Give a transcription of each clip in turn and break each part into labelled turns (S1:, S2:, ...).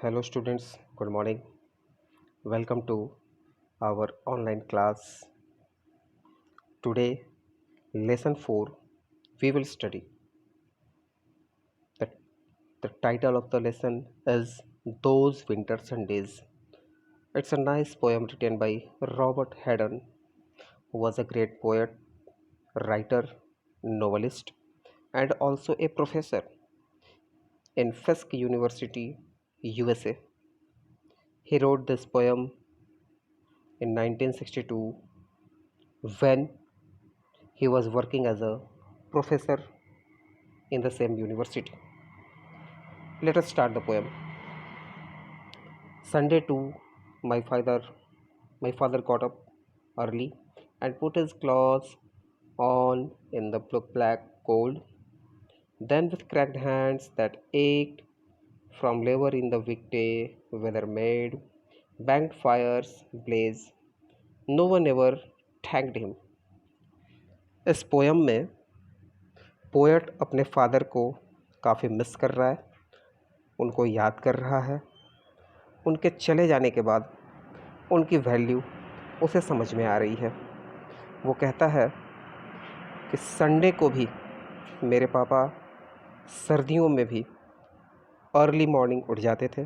S1: Hello, students. Good morning. Welcome to our online class. Today, lesson 4, we will study. The, the title of the lesson is Those Winter Sundays. It's a nice poem written by Robert Haddon, who was a great poet, writer, novelist, and also a professor in Fisk University, USA. He wrote this poem in 1962 when he was working as a professor in the same university. Let us start the poem. Sunday too, my father my father got up early and put his clothes on in the black cold. Then with cracked hands that ached from labor in the weekday weather made banked fires blaze. No one ever thanked him. इस poem में poet अपने father को काफ़ी miss कर रहा है, उनको याद कर रहा है। उनके चले जाने के बाद उनकी वैल्यू उसे समझ में आ रही है। वो कहता है कि संडे को भी मेरे पापा सर्दियों में भी अर्ली मॉर्निंग उठ जाते थे,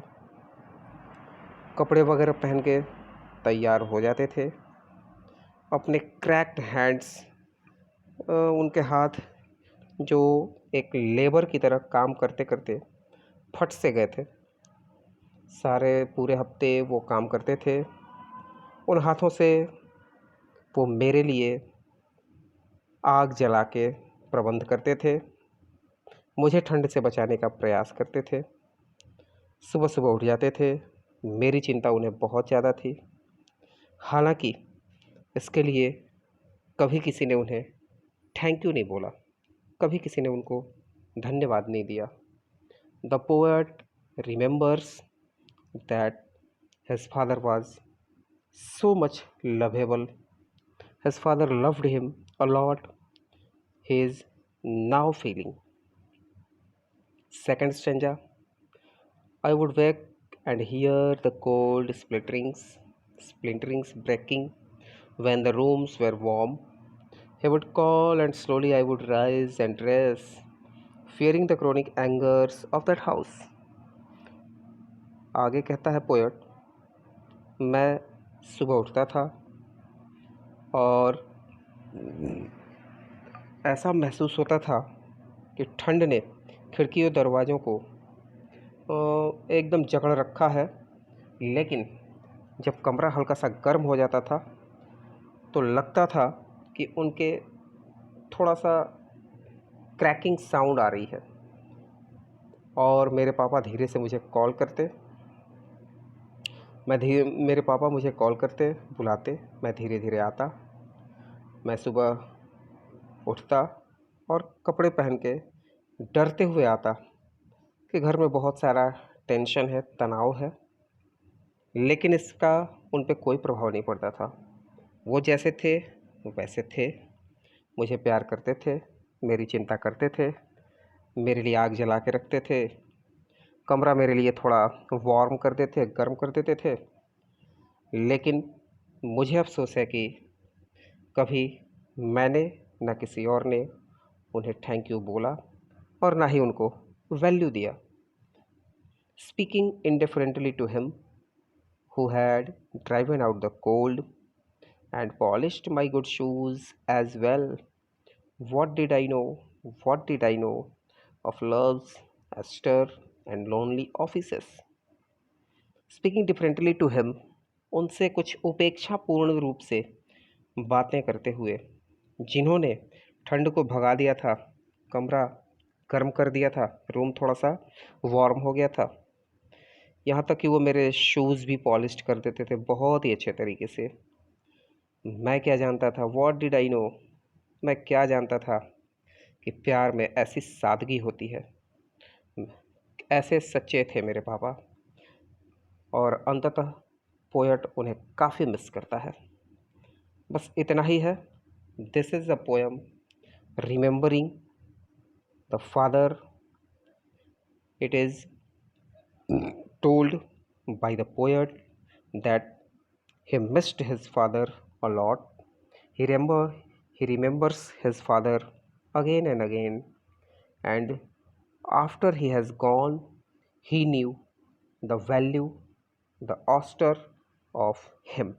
S1: कपड़े वगैरह पहन के तैयार हो जाते थे। अपने क्रैक्ड हैंड्स, उनके हाथ जो एक लेबर की तरह काम करते करते फट से गए थे। सारे पूरे हफ्ते वो काम करते थे। उन हाथों से वो मेरे लिए आग जला के प्रबंध करते थे, मुझे ठंड से बचाने का प्रयास करते थे। सुबह सुबह उठ जाते थे। मेरी चिंता उन्हें बहुत ज़्यादा थी। हालांकि इसके लिए कभी किसी ने उन्हें थैंक यू नहीं बोला, कभी किसी ने उनको धन्यवाद नहीं दिया। The poet remembers that his father was so much lovable. His father loved him a lot. He is now feeling. Second stanza. I would wake and hear the cold splinterings breaking when the rooms were warm. He would call and slowly I would rise and dress, fearing the chronic angers of that house. आगे कहता है poet, मैं सुबह उठता था और ऐसा महसूस होता था कि ठंड ने खिड़की और दरवाज़ों को एकदम जकड़ रखा है। लेकिन जब कमरा हल्का सा गर्म हो जाता था तो लगता था कि उनके थोड़ा सा क्रैकिंग साउंड आ रही है और मेरे पापा धीरे से मुझे कॉल करते। मेरे पापा मुझे कॉल करते, बुलाते, मैं धीरे धीरे आता। मैं सुबह उठता और कपड़े पहन के डरते हुए आता कि घर में बहुत सारा टेंशन है, तनाव है। लेकिन इसका उन पे कोई प्रभाव नहीं पड़ता था। वो जैसे थे वैसे थे, मुझे प्यार करते थे, मेरी चिंता करते थे, मेरे लिए आग जला के रखते थे, कमरा मेरे लिए थोड़ा वार्म कर देते, गर्म कर देते थे। लेकिन मुझे अफ़सोस है कि कभी मैंने ना किसी और ने उन्हें थैंक यू बोला और ना ही उनको वैल्यू दिया। Speaking indifferently to him, who had driven out the cold and polished my good shoes as well, what did I know? What did I know of love's austere and lonely offices? Speaking differently to him, उनसे कुछ उपेक्षापूर्ण रूप से बातें करते हुए, जिन्होंने ठंड को भगा दिया था, कमरा गर्म कर दिया था, रूम थोड़ा सा वार्म हो गया था, यहाँ तक कि वो मेरे शूज़ भी पॉलिश्ड कर देते थे बहुत ही अच्छे तरीके से। मैं क्या जानता था, व्हाट डिड आई नो, मैं क्या जानता था कि प्यार में ऐसी सादगी होती है। ऐसे सच्चे थे मेरे पापा और अंततः पोएट उन्हें काफ़ी मिस करता है। बस इतना ही है। This is a poem remembering the father. It is told by the poet that he missed his father a lot. He remembers his father again and again, and after he has gone, he knew the value, the auster of him.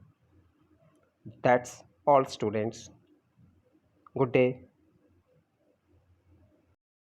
S1: That's all, students. Good day.